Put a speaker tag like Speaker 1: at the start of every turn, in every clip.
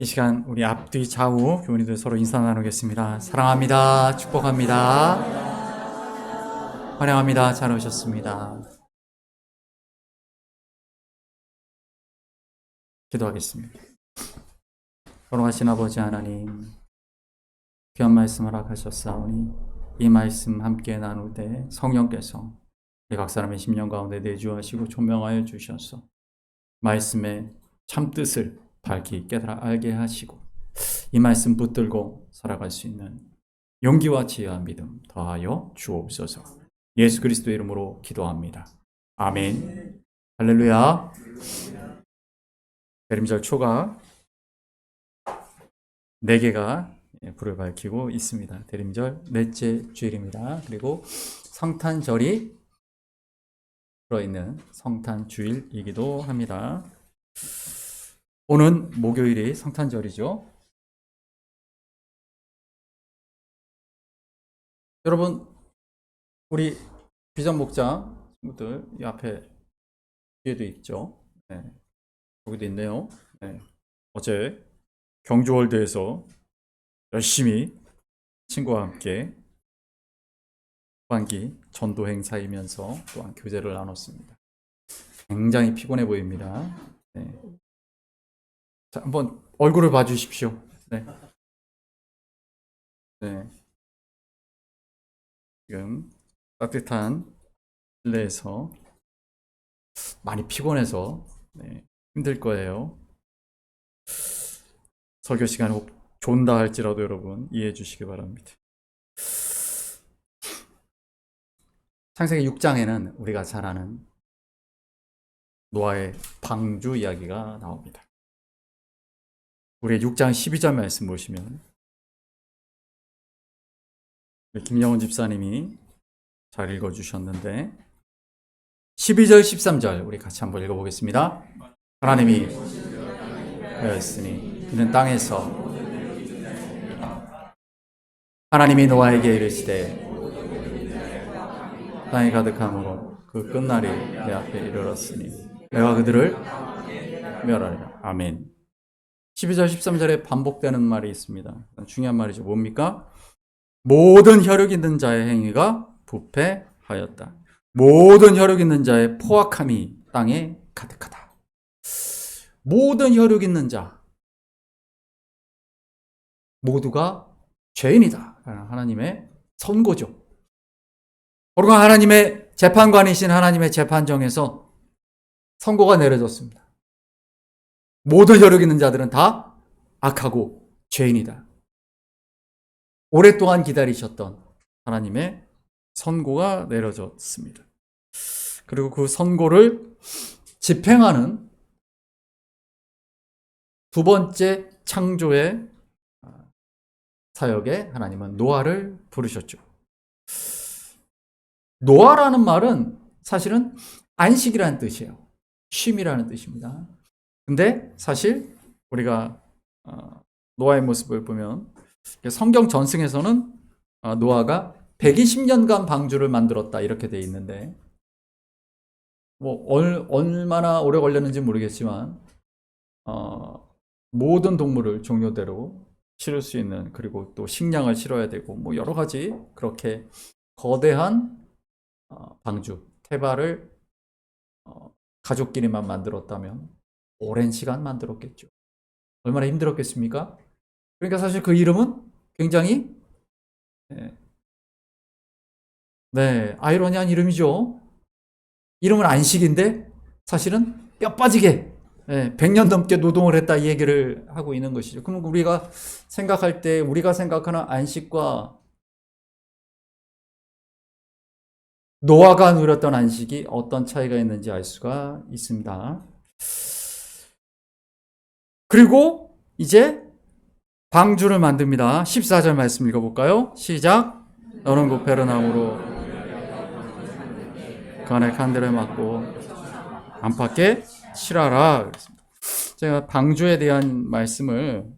Speaker 1: 이 시간 우리 앞뒤 좌우 교우님들 서로 인사 나누겠습니다. 사랑합니다. 축복합니다. 환영합니다. 잘 오셨습니다. 기도하겠습니다. 걸어가신 아버지 하나님, 귀한 말씀을 허락하셨사오니 이 말씀 함께 나눌 때 성령께서 우리 각 사람의 심령 가운데 내주하시고 조명하여 주셔서 말씀의 참뜻을 밝히 깨달아 알게 하시고 이 말씀 붙들고 살아갈 수 있는 용기와 지혜와 믿음 더하여 주옵소서. 예수 그리스도의 이름으로 기도합니다. 아멘. 할렐루야. 대림절 초가 4개가 불을 밝히고 있습니다. 대림절 넷째 주일입니다. 그리고 성탄절이 들어있는 성탄주일이기도 합니다. 오는 목요일이 성탄절이죠. 여러분, 우리 비전 목장 친구들 이 앞에 뒤에도 있죠. 네, 여기도 있네요. 네, 어제 경주월드에서 열심히 친구와 함께 후반기 전도 행사이면서 또한 교제를 나눴습니다. 굉장히 피곤해 보입니다. 네. 자, 한번 얼굴을 봐주십시오. 네. 네. 지금 따뜻한 실내에서 많이 피곤해서 힘들 거예요. 설교 시간에 혹 존다 할지라도 여러분 이해해 주시기 바랍니다. 창세기 6장에는 우리가 잘 아는 노아의 방주 이야기가 나옵니다. 우리 6장 12절 말씀 보시면 김영훈 집사님이 잘 읽어주셨는데 12절 13절 우리 같이 한번 읽어보겠습니다. 하나님이 하였으니 그는 땅에서 하나님이 노아에게 이르시되 땅이 가득함으로 그 끝날이 내 앞에 이르렀으니 내가 그들을 멸하리라. 아멘. 12절 13절에 반복되는 말이 있습니다. 중요한 말이죠. 뭡니까? 모든 혈육 있는 자의 행위가 부패하였다. 모든 혈육 있는 자의 포악함이 땅에 가득하다. 모든 혈육 있는 자 모두가 죄인이다. 하나님의 선고죠. 그리고 하나님의 재판관이신 하나님의 재판정에서 선고가 내려졌습니다. 모든 혈육 있는 자들은 다 악하고 죄인이다. 오랫동안 기다리셨던 하나님의 선고가 내려졌습니다. 그리고 그 선고를 집행하는 두 번째 창조의 사역에 하나님은 노아를 부르셨죠. 노아라는 말은 사실은 안식이라는 뜻이에요. 쉼이라는 뜻입니다. 근데 사실 우리가 노아의 모습을 보면 성경 전승에서는 노아가 120년간 방주를 만들었다 이렇게 돼 있는데 뭐 얼마나 오래 걸렸는지 모르겠지만 모든 동물을 종류대로 실을 수 있는 그리고 또 식량을 실어야 되고 뭐 여러 가지 그렇게 거대한 방주 태바를 가족끼리만 만들었다면 오랜 시간 만들었겠죠. 얼마나 힘들었겠습니까? 그러니까 사실 그 이름은 굉장히 아이러니한 이름이죠. 이름은 안식인데 사실은 뼈 빠지게 100년 넘게 노동을 했다 이 얘기를 하고 있는 것이죠. 그럼 우리가 생각할 때 우리가 생각하는 안식과 노아가 누렸던 안식이 어떤 차이가 있는지 알 수가 있습니다. 그리고 이제 방주를 만듭니다. 14절 말씀 읽어볼까요? 시작. 너는 고페르나움으로 그 안에 칸들을 막고 안팎에 칠하라. 제가 방주에 대한 말씀을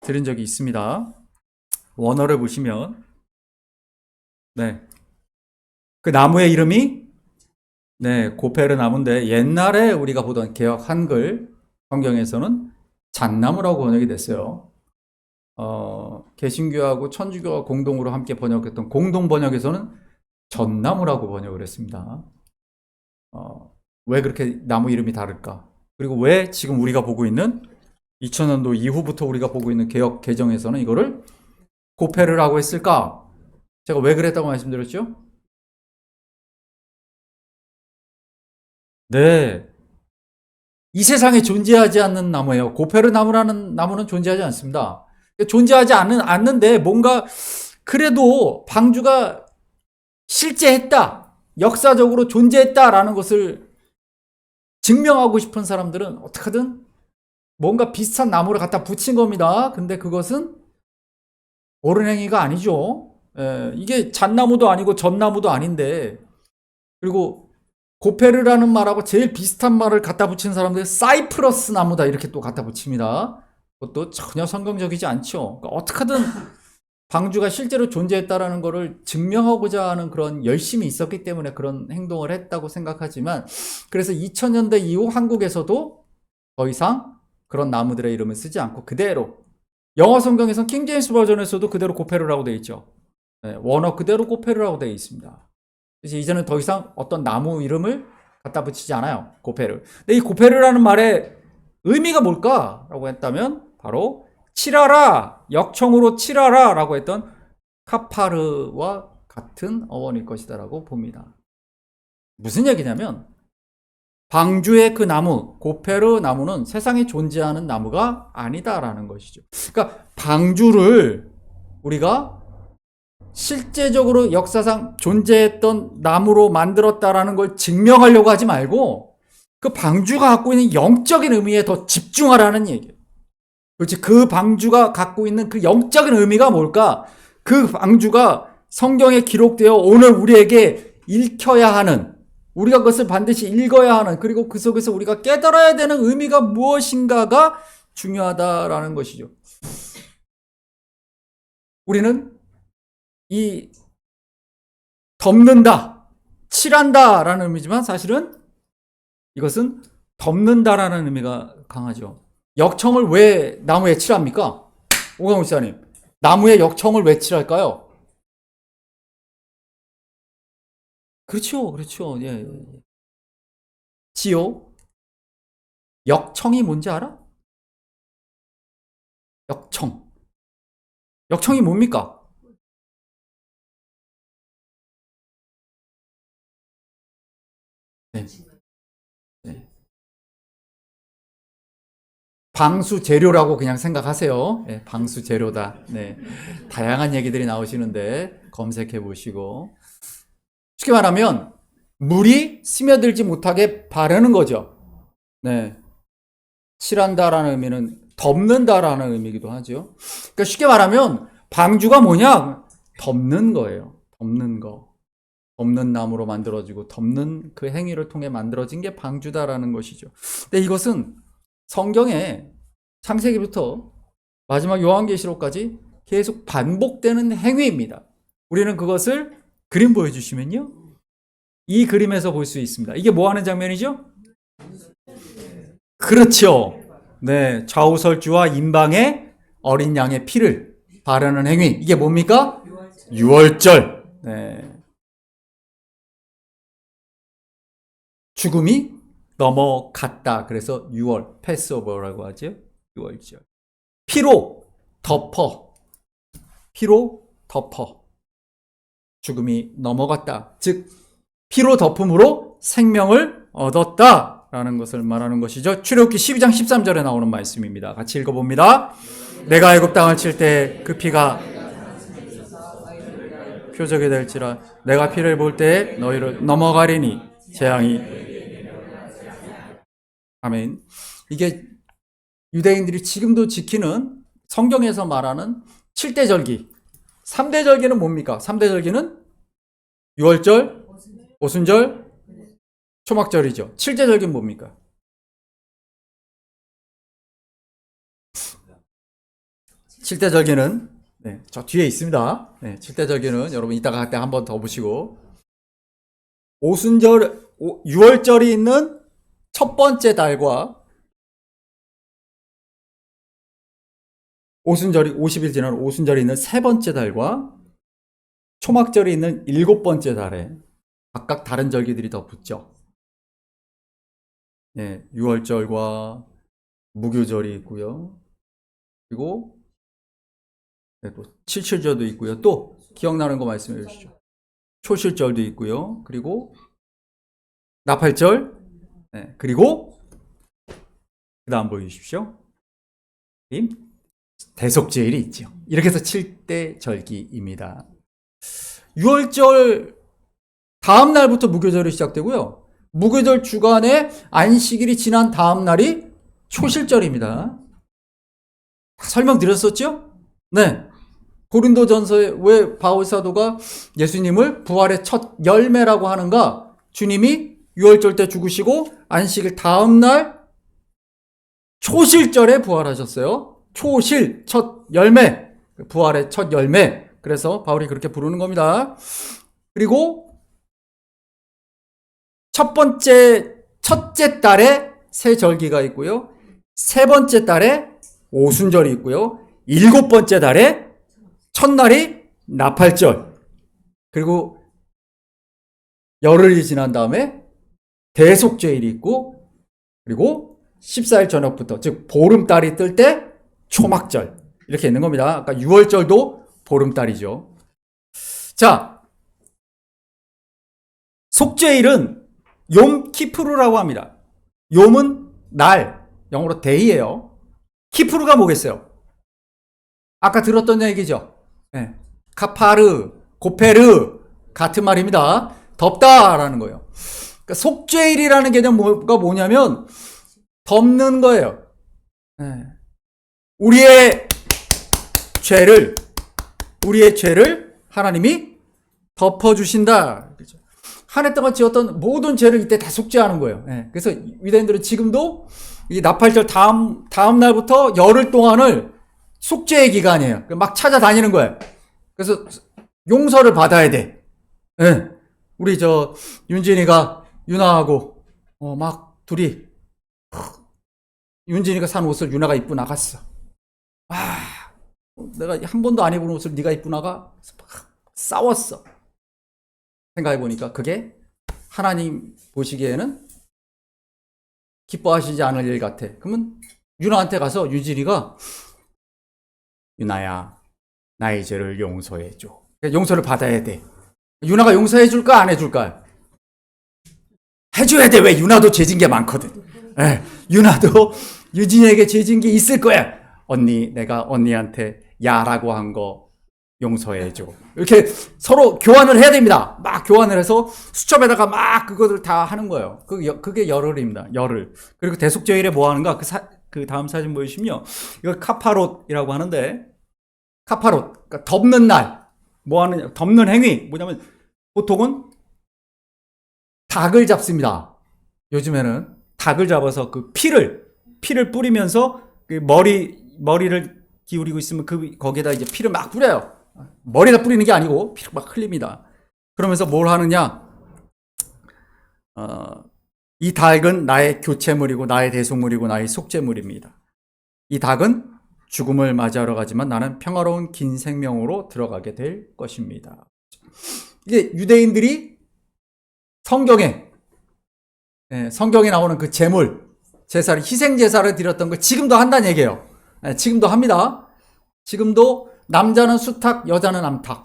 Speaker 1: 드린 적이 있습니다. 원어를 보시면 그 나무의 이름이 고페르나무인데 옛날에 우리가 보던 개역 한글 성경에서는 잣나무라고 번역이 됐어요. 개신교하고 천주교가 공동으로 함께 번역했던 공동 번역에서는 전나무라고 번역을 했습니다. 왜 그렇게 나무 이름이 다를까? 그리고 왜 지금 우리가 보고 있는 2000년도 이후부터 우리가 보고 있는 개역 개정에서는 이거를 고페르라고 했을까? 제가 왜 그랬다고 말씀드렸죠? 네. 이 세상에 존재하지 않는 나무예요. 고페르 나무라는 나무는 존재하지 않습니다. 존재하지 않는데 뭔가 그래도 방주가 실제했다, 역사적으로 존재했다라는 것을 증명하고 싶은 사람들은 어떻게든 뭔가 비슷한 나무를 갖다 붙인 겁니다. 근데 그것은 옳은 행위가 아니죠. 이게 잣나무도 아니고 전나무도 아닌데, 그리고 고페르라는 말하고 제일 비슷한 말을 갖다 붙인 사람들이 사이프러스 나무다 이렇게 또 갖다 붙입니다. 그것도 전혀 성경적이지 않죠. 그러니까 어떻게든 방주가 실제로 존재했다라는 것을 증명하고자 하는 그런 열심이 있었기 때문에 그런 행동을 했다고 생각하지만, 그래서 2000년대 이후 한국에서도 더 이상 그런 나무들의 이름을 쓰지 않고 그대로, 영어 성경에서는 킹 제임스 버전에서도 그대로 고페르라고 되어 있죠. 원어 그대로 고페르라고 되어 있습니다. 그래서 이제는 더 이상 어떤 나무 이름을 갖다 붙이지 않아요. 고페르. 근데 이 고페르라는 말의 의미가 뭘까라고 했다면 바로 칠하라, 역청으로 칠하라 라고 했던 카파르와 같은 어원일 것이다라고 봅니다. 무슨 얘기냐면 방주의 그 나무, 고페르 나무는 세상에 존재하는 나무가 아니다라는 것이죠. 그러니까 방주를 우리가 실제적으로 역사상 존재했던 나무로 만들었다라는 걸 증명하려고 하지 말고 그 방주가 갖고 있는 영적인 의미에 더 집중하라는 얘기예요. 그렇지, 그 방주가 갖고 있는 그 영적인 의미가 뭘까? 그 방주가 성경에 기록되어 오늘 우리에게 읽혀야 하는, 우리가 그것을 반드시 읽어야 하는, 그리고 그 속에서 우리가 깨달아야 되는 의미가 무엇인가가 중요하다라는 것이죠. 우리는 이 덮는다, 칠한다라는 의미지만 사실은 이것은 덮는다라는 의미가 강하죠. 역청을 왜 나무에 칠합니까? 오광우 목사님, 나무에 역청을 왜 칠할까요? 그렇죠, 그렇죠. 예. 지요? 역청이 뭔지 알아? 역청. 역청이 뭡니까? 네. 네. 방수 재료라고 그냥 생각하세요. 네, 방수 재료다. 네. 다양한 얘기들이 나오시는데 검색해 보시고. 쉽게 말하면 물이 스며들지 못하게 바르는 거죠. 네. 칠한다라는 의미는 덮는다라는 의미이기도 하죠. 그러니까 쉽게 말하면 방주가 뭐냐? 덮는 거예요. 덮는 거. 덮는 나무로 만들어지고 덮는 그 행위를 통해 만들어진 게 방주다라는 것이죠. 근데 이것은 성경에 창세기부터 마지막 요한계시록까지 계속 반복되는 행위입니다. 우리는 그것을 그림 보여주시면요, 이 그림에서 볼 수 있습니다. 이게 뭐 하는 장면이죠? 그렇죠. 네, 좌우설주와 임방의 어린 양의 피를 바르는 행위. 이게 뭡니까? 유월절. 네. 죽음이 넘어갔다. 그래서 6월, 패스오버라고 하죠. 6월절. 피로 덮어. 피로 덮어. 죽음이 넘어갔다. 즉, 피로 덮음으로 생명을 얻었다. 라는 것을 말하는 것이죠. 출애굽기 12장 13절에 나오는 말씀입니다. 같이 읽어봅니다. 내가 애굽 땅을 칠 때 그 피가 표적이 될지라 내가 피를 볼 때 너희를 넘어가리니 재앙이. 아멘. 이게 유대인들이 지금도 지키는 성경에서 말하는 7대 절기. 3대 절기는 뭡니까? 3대 절기는 유월절, 오순절, 초막절이죠. 7대 절기는 뭡니까? 7대 절기는 네, 저 뒤에 있습니다. 네, 7대 절기는 여러분 이따가 할 때 한 번 더 보시고, 오순절, 6월절이 있는 첫 번째 달과 오순절이 50일 지난 오순절이 있는 세 번째 달과 초막절이 있는 일곱 번째 달에 각각 다른 절기들이 더 붙죠. 예, 유월절과 무교절이 있고요. 그리고 네, 또 칠칠절도 있고요. 또 기억나는 거 말씀해 주시죠. 초실절도 있고요. 그리고 나팔절, 네, 그리고 그 다음 보여주십시오. 대속제일이 있죠. 이렇게 해서 7대 절기입니다. 6월절 다음 날부터 무교절이 시작되고요. 무교절 주간에 안식일이 지난 다음 날이 초실절입니다. 설명드렸었죠? 네. 고린도전서에 왜 바울 사도가 예수님을 부활의 첫 열매라고 하는가? 주님이 6월절 때 죽으시고 안식일 다음 날 초실절에 부활하셨어요. 초실, 첫 열매, 부활의 첫 열매. 그래서 바울이 그렇게 부르는 겁니다. 그리고 첫째 달에 새 절기가 있고요. 세 번째 달에 오순절이 있고요. 일곱 번째 달에 첫날이 나팔절. 그리고 열흘이 지난 다음에 대속죄일이 있고, 그리고 14일 저녁부터, 즉 보름달이 뜰 때 초막절. 이렇게 있는 겁니다. 아까 6월절도 보름달이죠. 자, 속죄일은 욤 키푸르라고 합니다. 욤은 날, 영어로 데이예요. 키푸르가 뭐겠어요? 아까 들었던 얘기죠. 네. 카파르, 고페르 같은 말입니다. 덥다라는 거예요. 그러니까 속죄일이라는 개념가 뭐냐면 덮는 거예요. 네. 우리의 죄를 하나님이 덮어주신다. 한 해 동안 지었던 모든 죄를 이때 다 속죄하는 거예요. 네. 그래서 유대인들은 지금도 이 나팔절 다음 날부터 열흘 동안을 속죄의 기간이에요. 막 찾아다니는 거예요. 그래서 용서를 받아야 돼. 네. 우리 윤진이가 유나하고 막 둘이 윤진이가 산 옷을 유나가 입고 나갔어. 내가 한 번도 안 입은 옷을 네가 입고 나가? 싸웠어. 생각해보니까 그게 하나님 보시기에는 기뻐하시지 않을 일 같아. 그러면 유나한테 가서 유진이가 유나야, 나의 죄를 용서해줘. 용서를 받아야 돼. 유나가 용서해줄까 안 해줄까? 해줘야 돼. 왜? 유나도 죄진 게 많거든. 유나도 유진이에게 죄진 게 있을 거야. 언니, 내가 언니한테 야라고 한 거 용서해줘. 이렇게 서로 교환을 해야 됩니다. 막 교환을 해서 수첩에다가 막 그거를 다 하는 거예요. 그게 열흘입니다. 열흘. 그리고 대속죄일에 뭐 하는가? 그 다음 사진 보여주시면요. 이걸 카파롯이라고 하는데, 카파롯. 그러니까 덮는 날. 뭐 하느냐? 덮는 행위. 뭐냐면, 보통은 닭을 잡습니다. 요즘에는 닭을 잡아서 그 피를 뿌리면서 그 머리를 기울이고 있으면 거기에다 이제 피를 막 뿌려요. 머리에다 뿌리는 게 아니고 피를 막 흘립니다. 그러면서 뭘 하느냐? 이 닭은 나의 교체물이고 나의 대속물이고 나의 속죄물입니다. 이 닭은 죽음을 맞이하러 가지만 나는 평화로운 긴 생명으로 들어가게 될 것입니다. 이게 유대인들이 성경에 나오는 그 제물, 제사를, 희생 제사를 드렸던 걸 지금도 한다는 얘기예요. 지금도 합니다. 지금도 남자는 수탉, 여자는 암탉.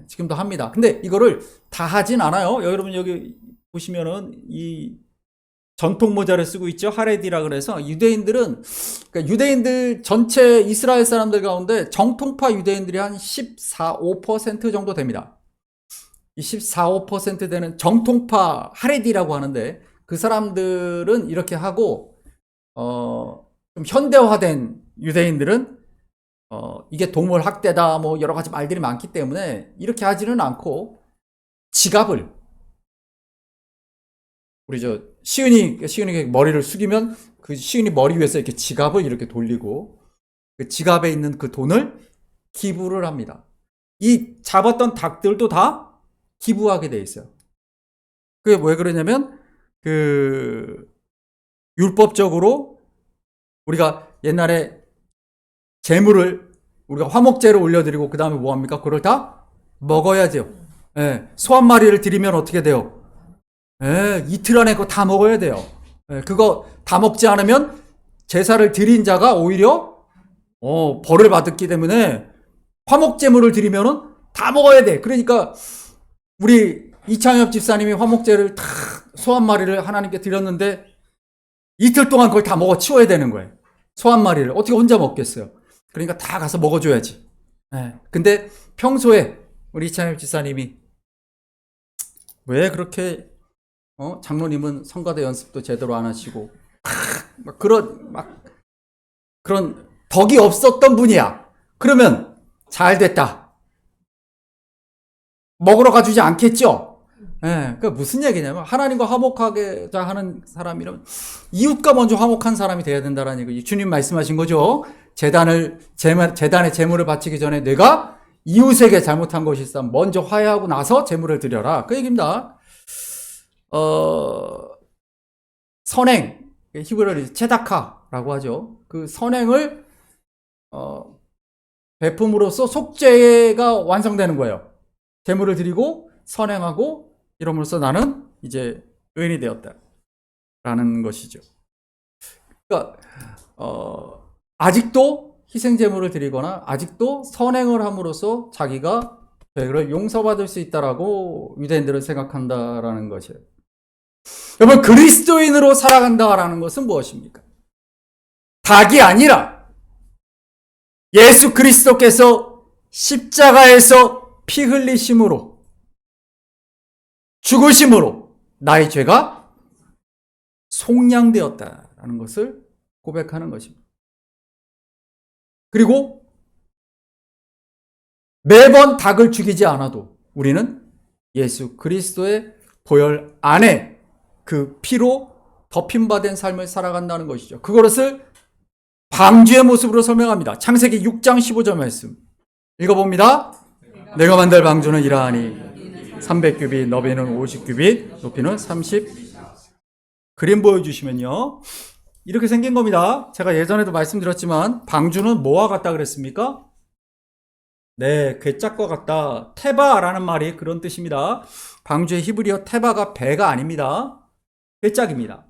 Speaker 1: 지금도 합니다. 근데 이거를 다 하진 않아요. 여러분 여기 보시면은 이 전통 모자를 쓰고 있죠. 하레디라 그래서 그러니까 유대인들 전체 이스라엘 사람들 가운데 정통파 유대인들이 한 14, 5% 정도 됩니다. 이 14, 5% 되는 정통파 하레디라고 하는데 그 사람들은 이렇게 하고 좀 현대화된 유대인들은 이게 동물 학대다 뭐 여러 가지 말들이 많기 때문에 이렇게 하지는 않고 지갑을 우리 시은이 머리를 숙이면 그 시은이 머리 위에서 이렇게 지갑을 이렇게 돌리고 그 지갑에 있는 그 돈을 기부를 합니다. 이 잡았던 닭들도 다 기부하게 돼 있어요. 그게 왜 그러냐면 율법적으로 우리가 옛날에 제물을 우리가 화목제를 올려드리고 그 다음에 뭐합니까? 그걸 다 먹어야 돼요. 예, 소 한 마리를 드리면 어떻게 돼요? 예, 이틀 안에 그거 다 먹어야 돼요. 예, 그거 다 먹지 않으면 제사를 드린 자가 오히려 벌을 받았기 때문에 화목제물을 드리면은 다 먹어야 돼. 그러니까 우리 이창엽 집사님이 화목제를 다 소 한 마리를 하나님께 드렸는데 이틀 동안 그걸 다 먹어 치워야 되는 거예요. 소 한 마리를 어떻게 혼자 먹겠어요? 그러니까 다 가서 먹어줘야지. 예. 근데 평소에 우리 이창엽 집사님이 왜 그렇게 장로님은 성가대 연습도 제대로 안 하시고 그런 덕이 없었던 분이야. 그러면 잘 됐다. 먹으러 가주지 않겠죠? 예, 그 무슨 얘기냐면 하나님과 화목하게 하는 사람이라면 이웃과 먼저 화목한 사람이 돼야 된다라는 얘기. 주님 말씀하신 거죠. 재단에 제물을 바치기 전에 내가 이웃에게 잘못한 것이 있으면 먼저 화해하고 나서 제물을 드려라. 그 얘기입니다. 선행, 히브리어로 체다카라고 하죠. 그 선행을 베품으로써 속죄가 완성되는 거예요. 제물을 드리고 선행하고 이러므로써 나는 이제 의인이 되었다라는 것이죠. 그러니까 아직도 희생제물을 드리거나 아직도 선행을 함으로써 자기가 죄를 용서받을 수 있다라고 유대인들은 생각한다라는 것이에요. 여러분, 그리스도인으로 살아간다라는 것은 무엇입니까? 닭이 아니라 예수 그리스도께서 십자가에서 피 흘리심으로 죽으심으로 나의 죄가 속량되었다라는 것을 고백하는 것입니다. 그리고 매번 닭을 죽이지 않아도 우리는 예수 그리스도의 보혈 안에 그 피로 덮임받은 삶을 살아간다는 것이죠. 그것을 방주의 모습으로 설명합니다. 창세기 6장 15절 말씀 읽어봅니다. 내가 만들 방주는 이러하니 300규빗, 너비는 50규빗, 높이는 30. 그림 보여주시면요. 이렇게 생긴 겁니다. 제가 예전에도 말씀드렸지만 방주는 뭐와 같다 그랬습니까? 네, 괴짝과 같다. 테바라는 말이 그런 뜻입니다. 방주의 히브리어 테바가 배가 아닙니다. 괴짝입니다.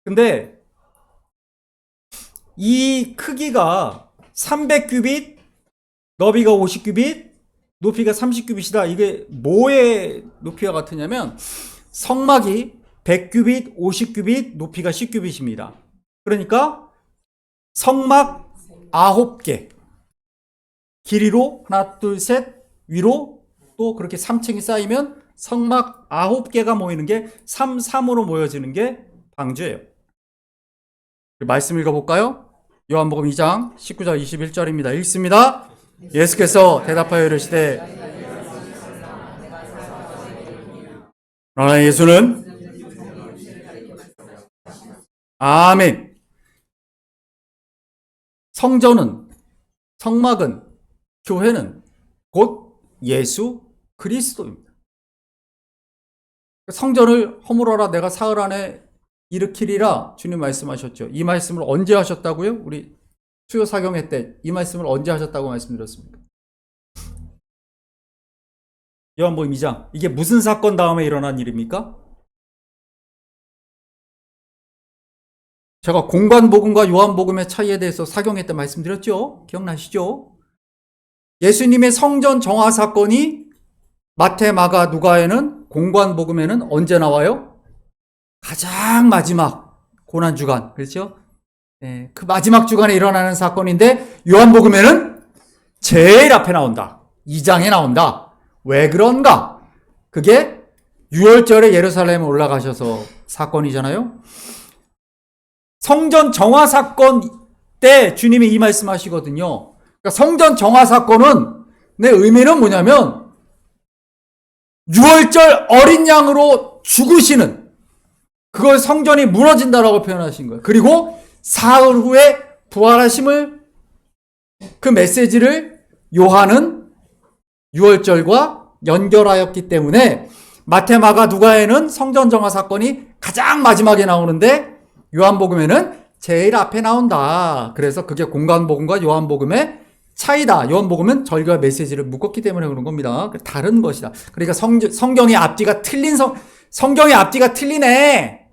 Speaker 1: 근데 이 크기가 300규빗, 너비가 50규빗, 높이가 30규빗이다. 이게 뭐의 높이와 같으냐면 성막이 100규빗, 50규빗, 높이가 10규빗입니다. 그러니까 성막 9개, 길이로 하나, 둘, 셋, 위로 또 그렇게 3층이 쌓이면 성막 9개가 모이는 게 3으로 모여지는 게 방주예요. 말씀 읽어볼까요? 요한복음 2장 19절 21절입니다. 읽습니다. 예수께서 대답하여 이르시되 그러나 예수는 아멘. 성전은, 성막은, 교회는 곧 예수 그리스도입니다. 성전을 허물어라 내가 사흘 안에 일으키리라 주님 말씀하셨죠. 이 말씀을 언제 하셨다고요? 우리 수요 사경회 때 이 말씀을 언제 하셨다고 말씀드렸습니까? 요한복음 2장. 이게 무슨 사건 다음에 일어난 일입니까? 제가 공관복음과 요한복음의 차이에 대해서 사경회 때 말씀드렸죠? 기억나시죠? 예수님의 성전 정화 사건이 마태, 마가, 누가에는 공관복음에는 언제 나와요? 가장 마지막 고난주간. 그렇죠? 네, 그 마지막 주간에 일어나는 사건인데 요한복음에는 제일 앞에 나온다. 2장에 나온다. 왜 그런가? 그게 6월절에 예루살렘에 올라가셔서 사건이잖아요. 성전 정화 사건 때 주님이 이 말씀하시거든요. 그러니까 성전 정화 사건은 내 의미는 뭐냐면 6월절 어린 양으로 죽으시는 그걸 성전이 무너진다라고 표현하신 거예요. 그리고 사흘 후에 부활하심을 그 메시지를 요한은 6월절과 연결하였기 때문에 마태, 마가, 누가에는 성전 정화 사건이 가장 마지막에 나오는데 요한복음에는 제일 앞에 나온다. 그래서 그게 공관복음과 요한복음의 차이다. 요한복음은 절기와 메시지를 묶었기 때문에 그런 겁니다. 다른 것이다. 그러니까 성경의 앞뒤가 성경의 앞뒤가 틀리네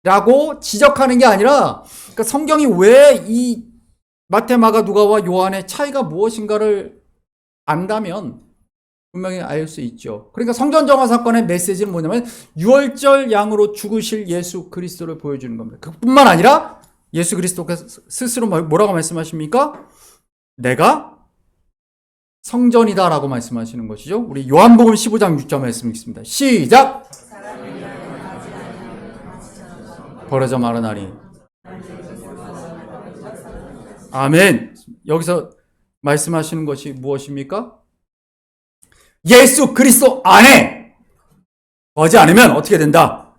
Speaker 1: 라고 지적하는 게 아니라, 그러니까 성경이 왜 이 마태, 마가, 누가와 요한의 차이가 무엇인가를 안다면 분명히 알 수 있죠. 그러니까 성전정화 사건의 메시지는 뭐냐면 유월절 양으로 죽으실 예수 그리스도를 보여주는 겁니다. 그뿐만 아니라 예수 그리스도께서 스스로 뭐라고 말씀하십니까? 내가 성전이다라고 말씀하시는 것이죠. 우리 요한복음 15장 6절 말씀 읽습니다. 시작! 벌어져 마르나니. 아멘. 여기서 말씀하시는 것이 무엇입니까? 예수 그리스도 안에 거하지 않으면 어떻게 된다?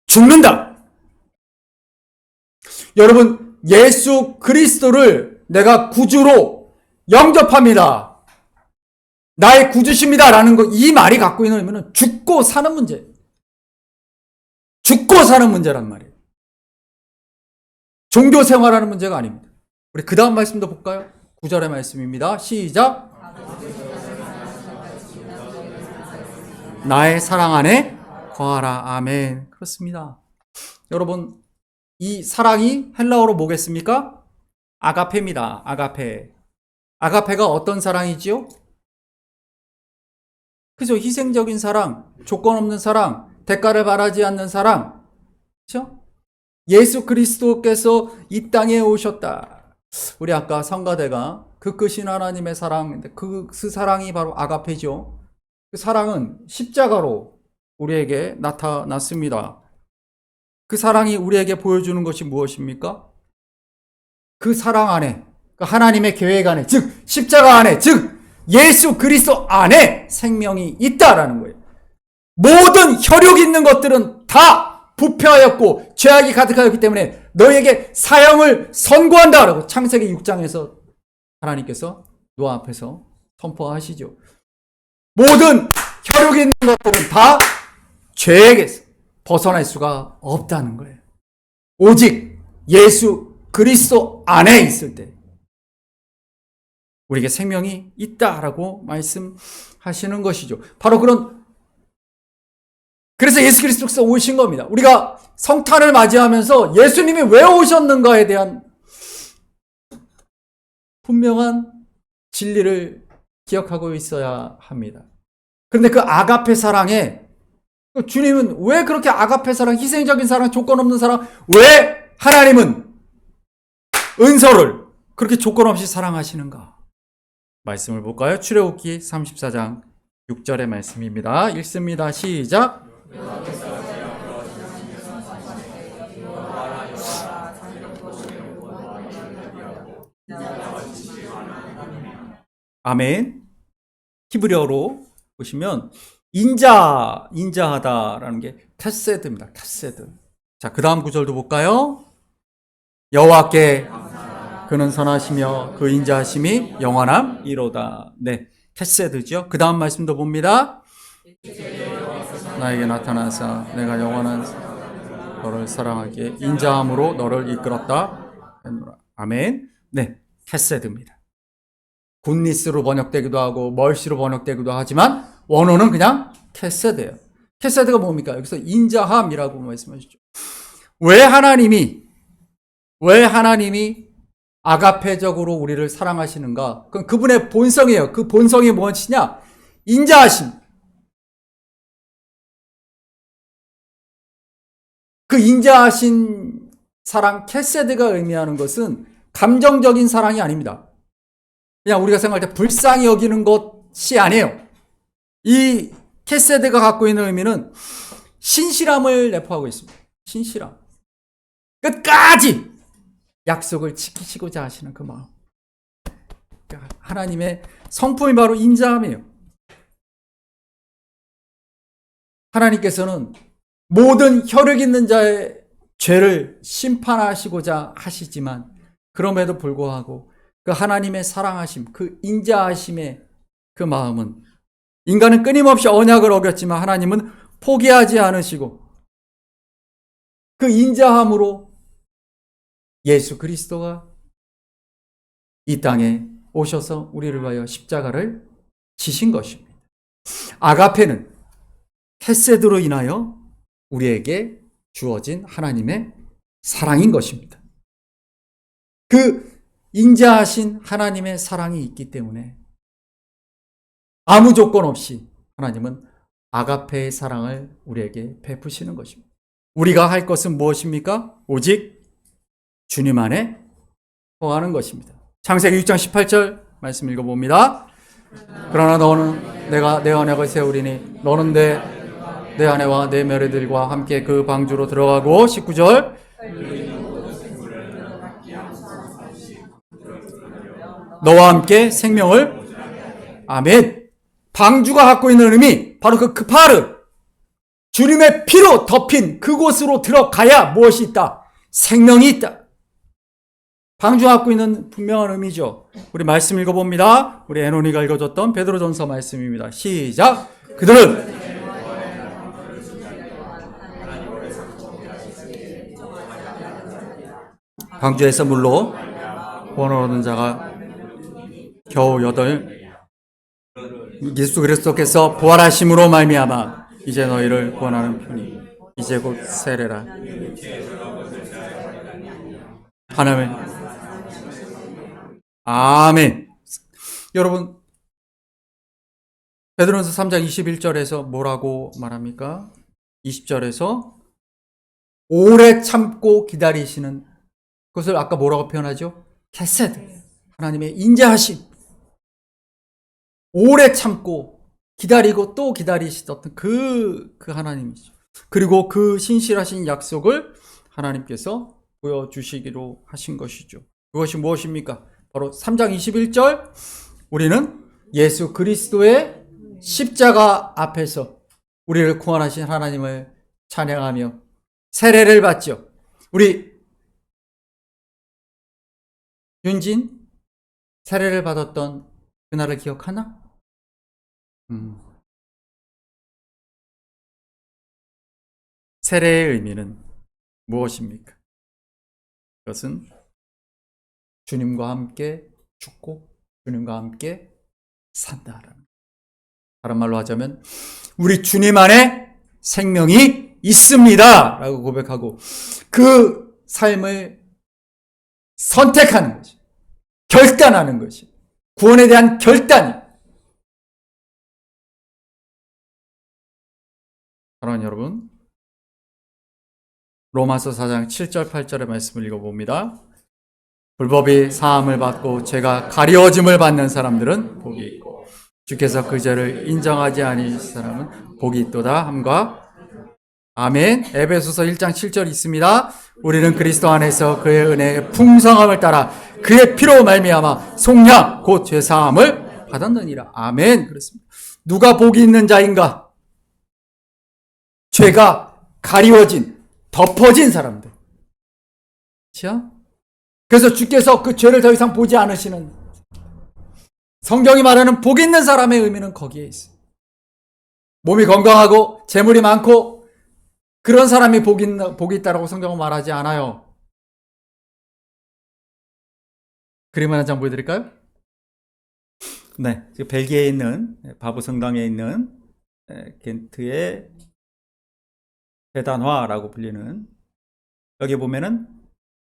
Speaker 1: 죽는다. 여러분, 예수 그리스도를 내가 구주로 영접합니다. 나의 구주십니다. 라는 거, 이 말이 갖고 있는 의미는 죽고 사는 문제. 죽고 사는 문제란 말이에요. 종교 생활하는 문제가 아닙니다. 우리 그 다음 말씀도 볼까요? 9절의 말씀입니다. 시작. 나의 사랑 안에 거하라. 아멘. 그렇습니다. 여러분, 이 사랑이 헬라어로 뭐겠습니까? 아가페입니다. 아가페. 아가페가 어떤 사랑이지요? 그죠? 희생적인 사랑, 조건 없는 사랑, 대가를 바라지 않는 사랑. 그죠? 예수 그리스도께서 이 땅에 오셨다. 우리 아까 성가대가 그 크신 하나님의 사랑인데 그 사랑이 바로 아가페죠. 그 사랑은 십자가로 우리에게 나타났습니다. 그 사랑이 우리에게 보여주는 것이 무엇입니까? 그 사랑 안에, 그 하나님의 계획 안에, 즉 십자가 안에, 즉 예수 그리스도 안에 생명이 있다라는 거예요. 모든 혈육 있는 것들은 다 부패하였고 죄악이 가득하였기 때문에 너에게 사형을 선고한다라고 창세기 6장에서 하나님께서 노아 앞에서 선포하시죠. 모든 혈육이 있는 것들은 다 죄에게서 벗어날 수가 없다는 거예요. 오직 예수 그리스도 안에 있을 때 우리에게 생명이 있다라고 말씀하시는 것이죠. 바로 그래서 예수 그리스도께서 오신 겁니다. 우리가 성탄을 맞이하면서 예수님이 왜 오셨는가에 대한 분명한 진리를 기억하고 있어야 합니다. 그런데 그 아가페 사랑에 주님은 왜 그렇게 아가페 사랑, 희생적인 사랑, 조건 없는 사랑, 왜 하나님은 은서를 그렇게 조건 없이 사랑하시는가? 말씀을 볼까요? 출애굽기 34장 6절의 말씀입니다. 읽습니다. 시작. 아멘. 히브리어로 보시면 인자하다라는 게 캐세드입니다. 캐세드. 자, 그 다음 구절도 볼까요? 여호와께 그는 선하시며 그 인자하심이 영원함이로다. 네, 캐세드죠. 그 다음 말씀도 봅니다. 나에게 나타나사 내가 영원한 너를 사랑하기에 인자함으로 너를 이끌었다. 아멘. 네, 캐세드입니다. 굿니스로 번역되기도 하고 멀시로 번역되기도 하지만 원어는 그냥 캐세드예요. 캐세드가 뭡니까? 여기서 인자함이라고 말씀하시죠. 왜 하나님이 아가페적으로 우리를 사랑하시는가? 그건 그분의 본성이에요. 그 본성이 무엇이냐? 인자하심. 그 인자하신 사랑, 캐세드가 의미하는 것은 감정적인 사랑이 아닙니다. 그냥 우리가 생각할 때 불쌍히 여기는 것이 아니에요. 이 캐세드가 갖고 있는 의미는 신실함을 내포하고 있습니다. 신실함. 끝까지 약속을 지키시고자 하시는 그 마음. 하나님의 성품이 바로 인자함이에요. 하나님께서는 모든 혈육 있는 자의 죄를 심판하시고자 하시지만 그럼에도 불구하고 그 하나님의 사랑하심, 그 인자하심의 그 마음은 인간은 끊임없이 언약을 어겼지만 하나님은 포기하지 않으시고 그 인자함으로 예수 그리스도가 이 땅에 오셔서 우리를 위하여 십자가를 지신 것입니다. 아가페는 헤세드로 인하여 우리에게 주어진 하나님의 사랑인 것입니다. 그 인자하신 하나님의 사랑이 있기 때문에 아무 조건 없이 하나님은 아가페의 사랑을 우리에게 베푸시는 것입니다. 우리가 할 것은 무엇입니까? 오직 주님 안에 거하는 것입니다. 창세기 6장 18절 말씀 읽어봅니다. 그러나 너는 내가 내 언약을 세우리니 너는 내 아내와 내 며느리들과 함께 그 방주로 들어가고 19절 너와 함께 생명을 아멘. 방주가 갖고 있는 의미 바로 그 크파르 주님의 피로 덮인 그곳으로 들어가야 무엇이 있다? 생명이 있다. 방주가 갖고 있는 분명한 의미죠. 우리 말씀 읽어봅니다. 우리 애논이가 읽어줬던 베드로전서 말씀입니다. 시작. 그들은 방주에서 물로 구원을 얻은 자가 겨우 8 예수 그리스도께서 부활하심으로 말미암아 이제 너희를 구원하는 편이 이제 곧 세례라. 하나님을 아멘. 여러분 베드로전서 3장 21절에서 뭐라고 말합니까? 20절에서 오래 참고 기다리시는 그것을 아까 뭐라고 표현하죠? 헤세드. 하나님의 인자하심. 오래 참고 기다리고 또 기다리시던 그 하나님이죠. 그리고 그 신실하신 약속을 하나님께서 보여주시기로 하신 것이죠. 그것이 무엇입니까? 바로 3장 21절 우리는 예수 그리스도의 십자가 앞에서 우리를 구원하신 하나님을 찬양하며 세례를 받죠. 우리 윤진 세례를 받았던 그날을 기억하나? 세례의 의미는 무엇입니까? 그것은 주님과 함께 죽고 주님과 함께 산다라는. 다른 말로 하자면 우리 주님 안에 생명이 있습니다 라고 고백하고 그 삶을 선택하는 것이 결단하는 것이 구원에 대한 결단이. 사랑하는 여러분 로마서 4장 7절 8절의 말씀을 읽어봅니다. 불법이 사함을 받고 죄가 가려짐을 받는 사람들은 복이 있고 주께서 그 죄를 인정하지 아니하신 사람은 복이 있도다 함과 아멘. 에베소서 1장 7절 있습니다. 우리는 그리스도 안에서 그의 은혜의 풍성함을 따라 그의 피로 말미암아 속량 곧 죄사함을 받았느니라. 아멘. 그렇습니다. 누가 복이 있는 자인가? 죄가 가리워진 덮어진 사람들. 그렇죠? 그래서 주께서 그 죄를 더 이상 보지 않으시는 성경이 말하는 복 있는 사람의 의미는 거기에 있어요. 몸이 건강하고 재물이 많고 그런 사람이 복이 있다라고 성경은 말하지 않아요. 그림 하나 장 보여드릴까요? 네, 벨기에에 있는 바보 성당에 있는 겐트의 대단화라고 불리는 여기 보면은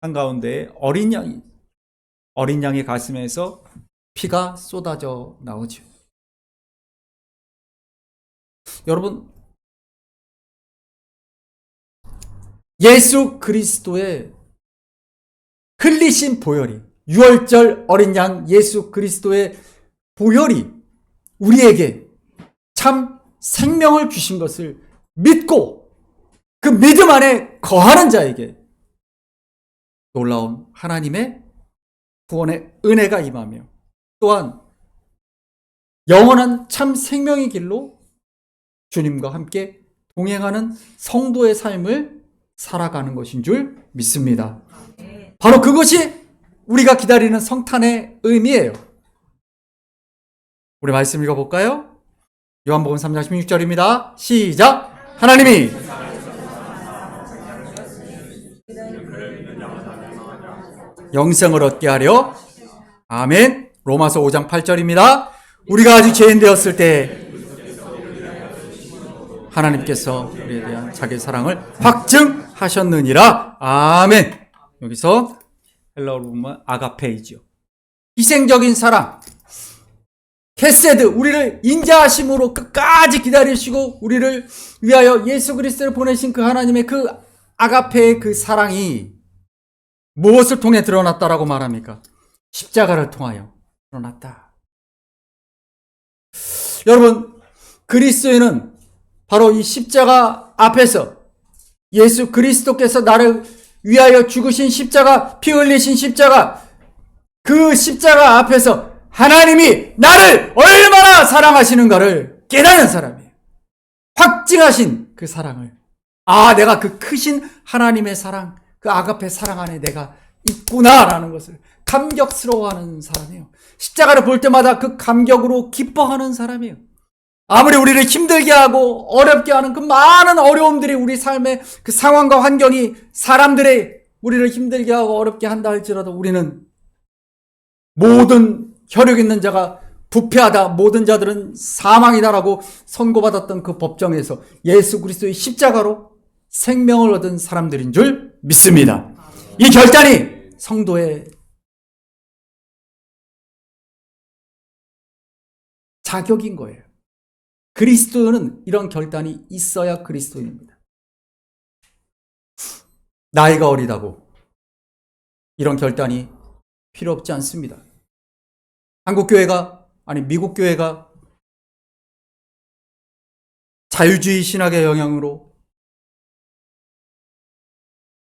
Speaker 1: 한가운데 어린 양의 가슴에서 피가 쏟아져 나오죠. 여러분 예수 그리스도의 흘리신 보혈이 유월절 어린 양 예수 그리스도의 보혈이 우리에게 참 생명을 주신 것을 믿고 그 믿음 안에 거하는 자에게 놀라운 하나님의 구원의 은혜가 임하며 또한 영원한 참 생명의 길로 주님과 함께 동행하는 성도의 삶을 살아가는 것인 줄 믿습니다. 바로 그것이 우리가 기다리는 성탄의 의미예요. 우리 말씀 읽어볼까요? 요한복음 3장 16절입니다. 시작! 하나님이 영생을 얻게 하려. 아멘. 로마서 5장 8절입니다. 우리가 아직 죄인 되었을 때 하나님께서 우리에 대한 자기 사랑을 확증하셨느니라. 아멘. 여기서 헬라어로 보면 아가페이죠. 희생적인 사랑, 헤세드, 우리를 인자하심으로 끝까지 기다리시고 우리를 위하여 예수 그리스도를 보내신 그 하나님의 그 아가페의 그 사랑이 무엇을 통해 드러났다라고 말합니까? 십자가를 통하여 드러났다. 여러분, 그리스도인은 바로 이 십자가 앞에서 예수 그리스도께서 나를 위하여 죽으신 십자가, 피 흘리신 십자가, 그 십자가 앞에서 하나님이 나를 얼마나 사랑하시는가를 깨닫는 사람이에요. 확증하신 그 사랑을. 아, 내가 그 크신 하나님의 사랑, 그 아가페 사랑 안에 내가 있구나라는 것을 감격스러워하는 사람이에요. 십자가를 볼 때마다 그 감격으로 기뻐하는 사람이에요. 아무리 우리를 힘들게 하고 어렵게 하는 그 많은 어려움들이 우리 삶의 그 상황과 환경이 사람들의 우리를 힘들게 하고 어렵게 한다 할지라도 우리는 모든 혈육 있는 자가 부패하다, 모든 자들은 사망이다라고 선고받았던 그 법정에서 예수 그리스도의 십자가로 생명을 얻은 사람들인 줄 믿습니다. 이 결단이 성도의 자격인 거예요. 그리스도인은 이런 결단이 있어야 그리스도인입니다. 나이가 어리다고 이런 결단이 필요 없지 않습니다. 한국교회가, 아니 미국교회가 자유주의 신학의 영향으로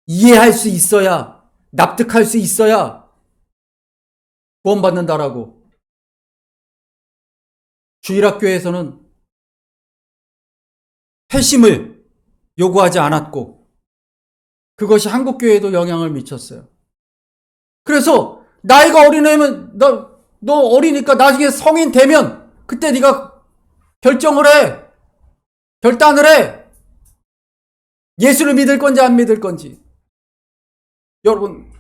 Speaker 1: 이해할 수 있어야, 납득할 수 있어야 구원받는다라고 주일학교에서는 회심을 요구하지 않았고 그것이 한국교회에도 영향을 미쳤어요. 그래서 나이가 어린애면 너 어리니까 나중에 성인 되면 그때 네가 결정을 해. 결단을 해. 예수를 믿을 건지 안 믿을 건지. 여러분,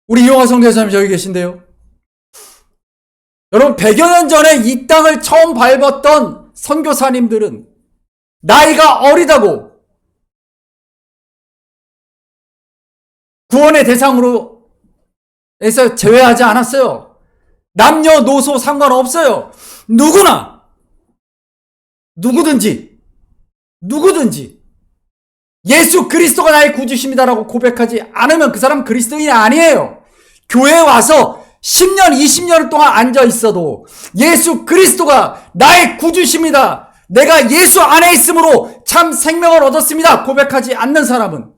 Speaker 1: 우리 이용화 성교사님 저기 계신데요. 여러분 100여 년 전에 이 땅을 처음 밟았던 선교사님들은 나이가 어리다고 구원의 대상으로 해서 제외하지 않았어요. 남녀노소 상관없어요. 누구든지 예수 그리스도가 나의 구주십니다라고 고백하지 않으면 그 사람 그리스도인이 아니에요. 교회에 와서 10년, 20년 동안 앉아 있어도 예수 그리스도가 나의 구주십니다. 내가 예수 안에 있으므로 참 생명을 얻었습니다. 고백하지 않는 사람은,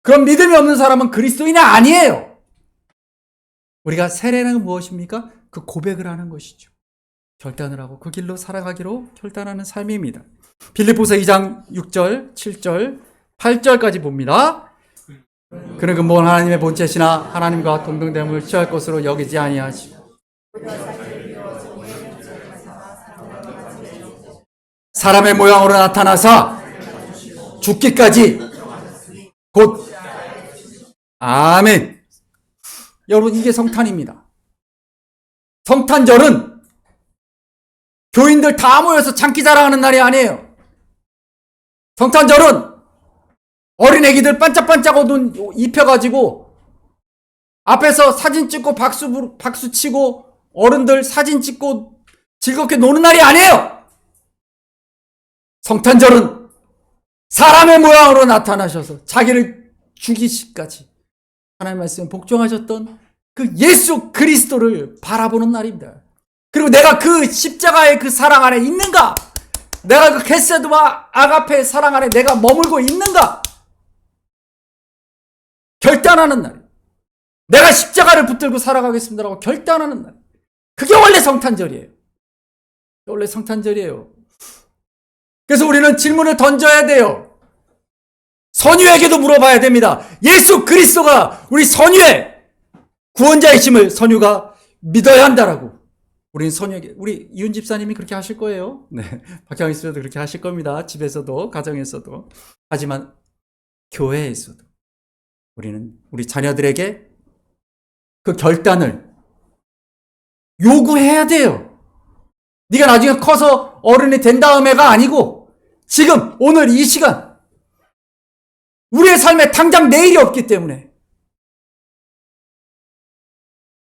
Speaker 1: 그런 믿음이 없는 사람은 그리스도인이 아니에요. 우리가 세례는 무엇입니까? 그 고백을 하는 것이죠. 결단을 하고 그 길로 살아가기로 결단하는 삶입니다. 빌립보서 2장 6절, 7절, 8절까지 봅니다. 그는 근본 하나님의 본체시나 하나님과 동등됨을 취할 것으로 여기지 아니하시고 사람의 모양으로 나타나사 죽기까지 곧 아멘. 여러분, 이게 성탄입니다. 성탄절은 교인들 다 모여서 장기 자랑하는 날이 아니에요. 성탄절은 어린애기들 반짝반짝 옷 입혀가지고 앞에서 사진 찍고 박수 치고 어른들 사진 찍고 즐겁게 노는 날이 아니에요. 성탄절은 사람의 모양으로 나타나셔서 자기를 죽이시기까지 하나님 말씀에 복종하셨던 그 예수 그리스도를 바라보는 날입니다. 그리고 내가 그 십자가의 그 사랑 안에 있는가? 내가 그 게세드와 아가페의 사랑 안에 내가 머물고 있는가? 결단하는 날. 내가 십자가를 붙들고 살아가겠습니다라고 결단하는 날. 그게 원래 성탄절이에요. 원래 성탄절이에요. 그래서 우리는 질문을 던져야 돼요. 선유에게도 물어봐야 됩니다. 예수 그리스도가 우리 선유의 구원자이심을 선유가 믿어야 한다라고. 우리는 선유에게, 우리 이윤 집사님이 그렇게 하실 거예요. 네, 박형희 씨도 그렇게 하실 겁니다. 집에서도, 가정에서도. 하지만 교회에서도 우리는 우리 자녀들에게 그 결단을 요구해야 돼요. 네가 나중에 커서 어른이 된 다음에가 아니고 지금 오늘 이 시간 우리의 삶에 당장 내일이 없기 때문에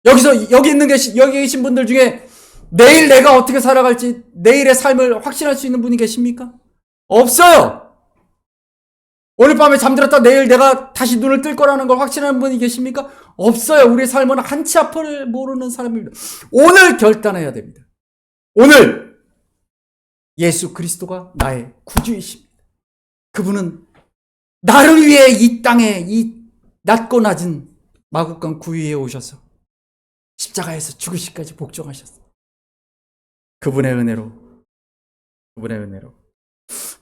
Speaker 1: 여기 계신 분들 중에 내일 내가 어떻게 살아갈지 내일의 삶을 확신할 수 있는 분이 계십니까? 없어요. 오늘 밤에 잠들었다 내일 내가 다시 눈을 뜰 거라는 걸 확신하는 분이 계십니까? 없어요. 우리의 삶은 한치 앞을 모르는 사람입니다. 오늘 결단해야 됩니다. 오늘 예수 그리스도가 나의 구주이십니다. 그분은 나를 위해 이 땅에 이 낮고 낮은 마국간 구유에 오셔서 십자가에서 죽으시기까지 복종하셨어요. 그분의 은혜로.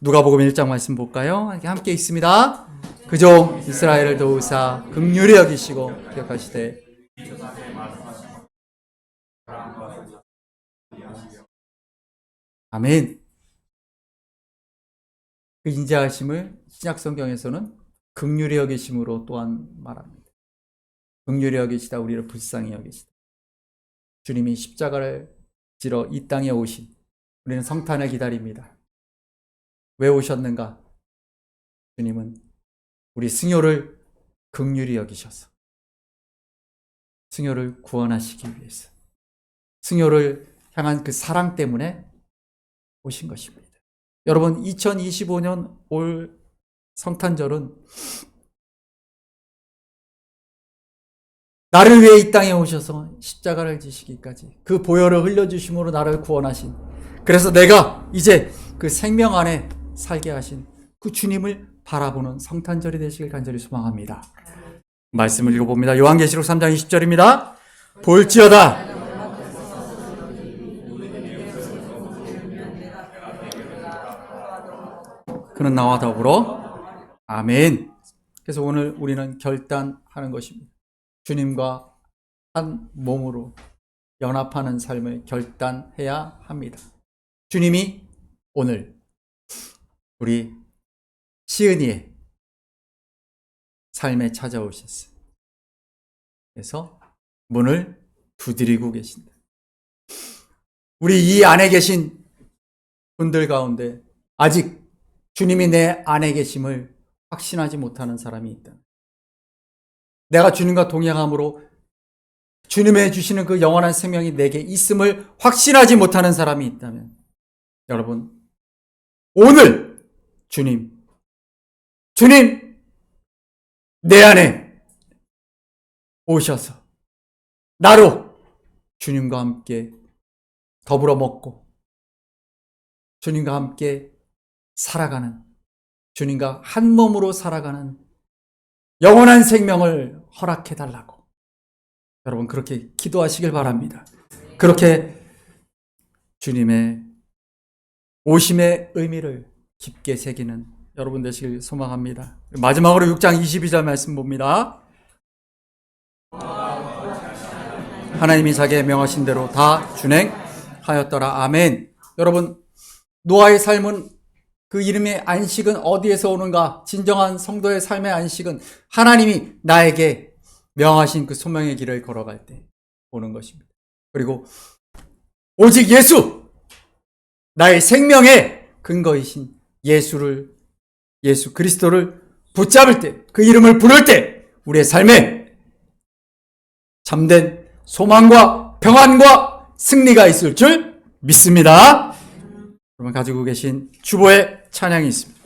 Speaker 1: 누가복음 1장 말씀 볼까요? 함께 읽습니다. 그종 이스라엘을 도우사 긍휼히 여기시고 기억하시되 아멘. 그 인자하심을 신약 성경에서는 긍휼히 여기심으로 또한 말합니다. 긍휼히 여기시다 우리를 불쌍히 여기시다. 주님이 십자가를 지러 이 땅에 오신 우리는 성탄을 기다립니다. 왜 오셨는가? 주님은 우리 승요를 긍휼히 여기셔서 승요를 구원하시기 위해서 승요를 향한 그 사랑 때문에 오신 것입니다. 여러분 2025년 올 성탄절은 나를 위해 이 땅에 오셔서 십자가를 지시기까지 그 보혈을 흘려주심으로 나를 구원하신, 그래서 내가 이제 그 생명 안에 살게 하신 그 주님을 바라보는 성탄절이 되시길 간절히 소망합니다. 말씀을 읽어봅니다. 요한계시록 3장 20절입니다. 볼지어다 그는 나와 더불어 아멘. 그래서 오늘 우리는 결단하는 것입니다. 주님과 한 몸으로 연합하는 삶을 결단해야 합니다. 주님이 오늘 우리 시은이의 삶에 찾아오셨어요. 그래서 문을 두드리고 계신다. 우리 이 안에 계신 분들 가운데 아직 주님이 내 안에 계심을 확신하지 못하는 사람이 있다. 내가 주님과 동행함으로 주님의 주시는 그 영원한 생명이 내게 있음을 확신하지 못하는 사람이 있다면, 여러분 오늘 주님 내 안에 오셔서 나로 주님과 함께 더불어 먹고 주님과 함께 살아가는, 주님과 한 몸으로 살아가는 영원한 생명을 허락해달라고 여러분 그렇게 기도하시길 바랍니다. 그렇게 주님의 오심의 의미를 깊게 새기는 여러분 되시길 소망합니다. 마지막으로 6장 22절 말씀 봅니다. 하나님이 자기의 명하신 대로 다 준행하였더라. 아멘. 여러분 노아의 삶은 그 이름의 안식은 어디에서 오는가? 진정한 성도의 삶의 안식은 하나님이 나에게 명하신 그 소명의 길을 걸어갈 때 오는 것입니다. 그리고 오직 예수, 나의 생명의 근거이신 예수 그리스도를 붙잡을 때, 그 이름을 부를 때 우리의 삶에 참된 소망과 평안과 승리가 있을 줄 믿습니다. 여러분 가지고 계신 주보의 찬양이 있습니다.